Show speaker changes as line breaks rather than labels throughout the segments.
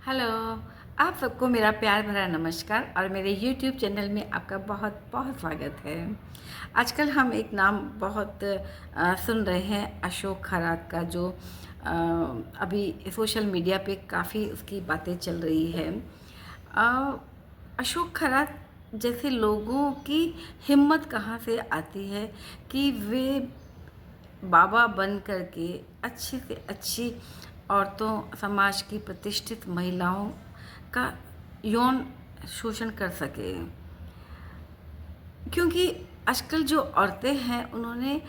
Hello. आप सबको मेरा प्यार भरा नमस्कार और मेरे यूट्यूब चैनल में आपका बहुत बहुत स्वागत है। आजकल हम एक नाम बहुत सुन रहे हैं, अशोक खरात का, जो अभी सोशल मीडिया पे काफ़ी उसकी बातें चल रही है। अ, अशोक खरात जैसे लोगों की हिम्मत कहाँ से आती है कि वे बाबा बन कर के अच्छी से अच्छी औरतों, समाज की प्रतिष्ठित महिलाओं का यौन शोषण कर सके। क्योंकि आजकल जो औरतें हैं उन्होंने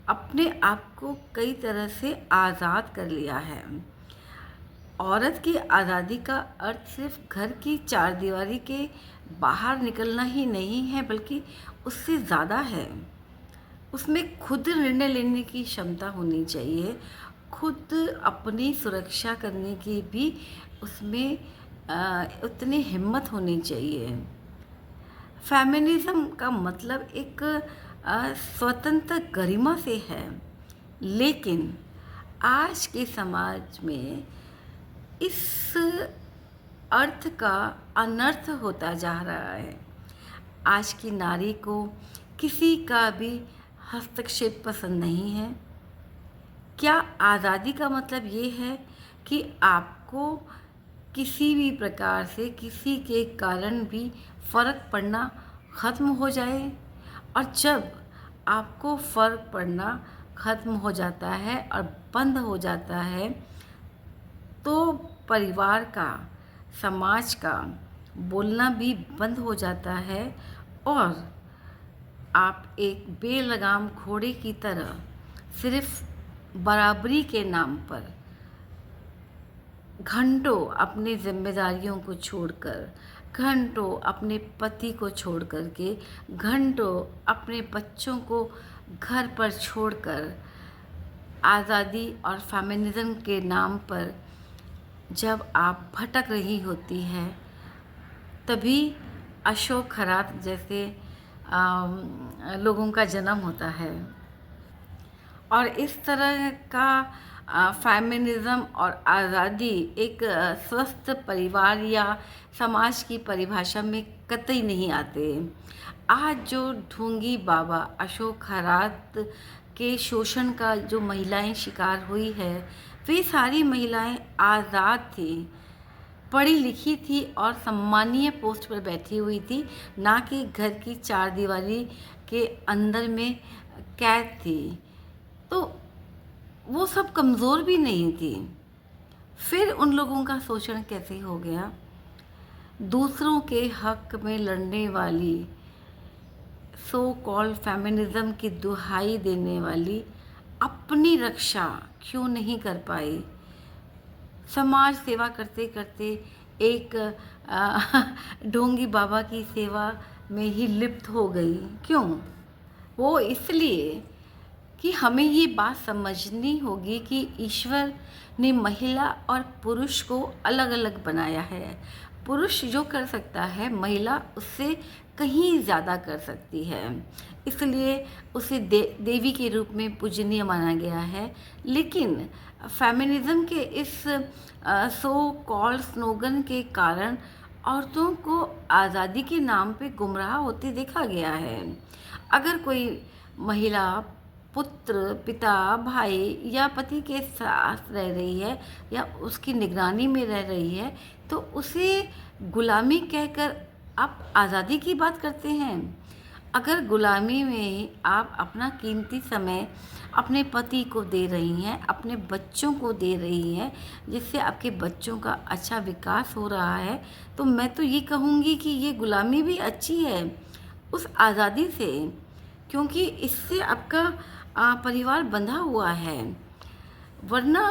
अपने आप को कई तरह से आज़ाद कर लिया है। औरत की आज़ादी का अर्थ सिर्फ घर की चारदीवारी के बाहर निकलना ही नहीं है, बल्कि उससे ज़्यादा है। उसमें खुद निर्णय लेने की क्षमता होनी चाहिए, खुद अपनी सुरक्षा करने की भी उसमें उतनी हिम्मत होनी चाहिए। फेमिनिज़्म का मतलब एक स्वतंत्र गरिमा से है, लेकिन आज के समाज में इस अर्थ का अनर्थ होता जा रहा है। आज की नारी को किसी का भी हस्तक्षेप पसंद नहीं है। क्या आज़ादी का मतलब ये है कि आपको किसी भी प्रकार से किसी के कारण भी फ़र्क पड़ना ख़त्म हो जाए? और जब आपको फ़र्क पड़ना ख़त्म हो जाता है और बंद हो जाता है, तो परिवार का, समाज का बोलना भी बंद हो जाता है और आप एक बेलगाम घोड़े की तरह सिर्फ बराबरी के नाम पर घंटों अपनी जिम्मेदारियों को छोड़कर, घंटों अपने पति को छोड़ कर के, घंटों अपने बच्चों को घर पर छोड़कर, आज़ादी और फेमिनिज़्म के नाम पर जब आप भटक रही होती हैं, तभी अशोक खरात जैसे लोगों का जन्म होता है। और इस तरह का फेमिनिज़्म और आज़ादी एक स्वस्थ परिवार या समाज की परिभाषा में कतई नहीं आते। आज जो ढोंगी बाबा अशोक खरात के शोषण का जो महिलाएं शिकार हुई है, वे सारी महिलाएं आज़ाद थी, पढ़ी लिखी थी और सम्मानीय पोस्ट पर बैठी हुई थी, ना कि घर की चारदीवारी के अंदर में कैद थी। तो वो सब कमज़ोर भी नहीं थी। फिर उन लोगों का शोषण कैसे हो गया? दूसरों के हक में लड़ने वाली, सो कॉल्ड फेमिनिज़्म की दुहाई देने वाली अपनी रक्षा क्यों नहीं कर पाई? समाज सेवा करते करते एक ढोंगी बाबा की सेवा में ही लिप्त हो गई। क्यों? वो इसलिए कि हमें ये बात समझनी होगी कि ईश्वर ने महिला और पुरुष को अलग अलग बनाया है। पुरुष जो कर सकता है, महिला उससे कहीं ज़्यादा कर सकती है, इसलिए उसे देवी के रूप में पूजनीय माना गया है। लेकिन फेमिनिज़्म के इस सो कॉल्ड स्लोगन के कारण औरतों को आज़ादी के नाम पे गुमराह होते देखा गया है। अगर कोई महिला पुत्र, पिता, भाई या पति के साथ रह रही है या उसकी निगरानी में रह रही है, तो उसे गुलामी कहकर आप आज़ादी की बात करते हैं। अगर गुलामी में आप अपना कीमती समय अपने पति को दे रही हैं, अपने बच्चों को दे रही हैं, जिससे आपके बच्चों का अच्छा विकास हो रहा है, तो मैं तो ये कहूँगी कि ये गुलामी भी अच्छी है उस आज़ादी से, क्योंकि इससे आपका परिवार बंधा हुआ है। वरना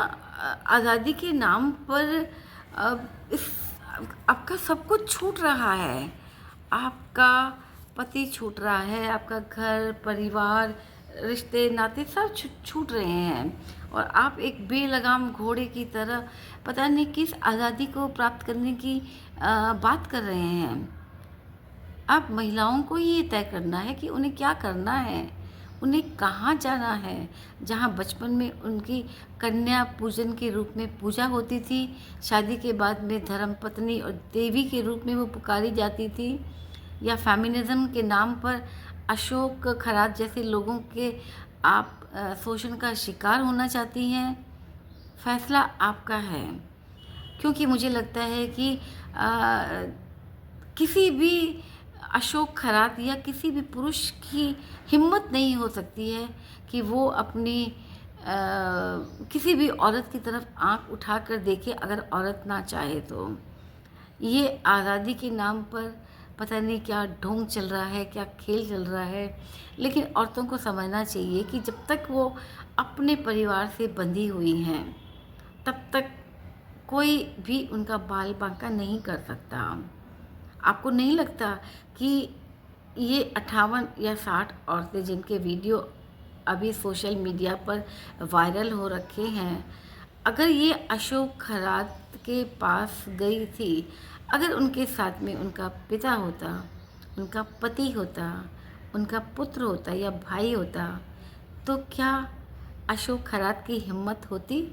आज़ादी के नाम पर इस आपका सब कुछ छूट रहा है। आपका पति छूट रहा है, आपका घर परिवार, रिश्ते नाते सब छूट रहे हैं और आप एक बेलगाम घोड़े की तरह पता नहीं किस आज़ादी को प्राप्त करने की बात कर रहे हैं। अब महिलाओं को ये तय करना है कि उन्हें क्या करना है। उन्हें कहाँ जाना है, जहाँ बचपन में उनकी कन्या पूजन के रूप में पूजा होती थी, शादी के बाद में धर्मपत्नी और देवी के रूप में वो पुकारी जाती थी, या फेमिनिज़्म के नाम पर अशोक खरात जैसे लोगों के आप शोषण का शिकार होना चाहती हैं। फैसला आपका है, क्योंकि मुझे लगता है कि किसी भी अशोक खरात या किसी भी पुरुष की हिम्मत नहीं हो सकती है कि वो अपनी किसी भी औरत की तरफ आंख उठाकर देखे, अगर औरत ना चाहे तो। ये आज़ादी के नाम पर पता नहीं क्या ढोंग चल रहा है, क्या खेल चल रहा है। लेकिन औरतों को समझना चाहिए कि जब तक वो अपने परिवार से बंधी हुई हैं, तब तक कोई भी उनका बाल बांका नहीं कर सकता। आपको नहीं लगता कि ये 58 या 60 औरतें जिनके वीडियो अभी सोशल मीडिया पर वायरल हो रखे हैं, अगर ये अशोक खरात के पास गई थी, अगर उनके साथ में उनका पिता होता, उनका पति होता, उनका पुत्र होता या भाई होता, तो क्या अशोक खरात की हिम्मत होती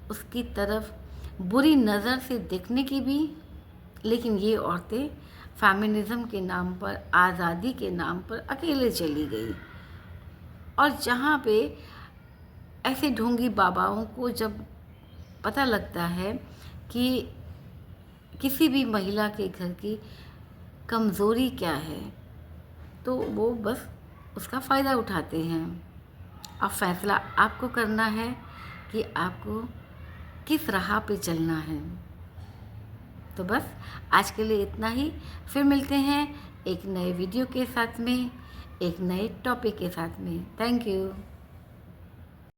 उसकी तरफ बुरी नज़र से देखने की भी? लेकिन ये औरतें फेमिनिज़्म के नाम पर, आज़ादी के नाम पर अकेले चली गई। और जहाँ पे ऐसे ढोंगी बाबाओं को जब पता लगता है कि किसी भी महिला के घर की कमज़ोरी क्या है, तो वो बस उसका फ़ायदा उठाते हैं। अब फैसला आपको करना है कि आपको किस राह पे चलना है। तो बस आज के लिए इतना ही। फिर मिलते हैं एक नए वीडियो के साथ में, एक नए टॉपिक के साथ में। Thank you.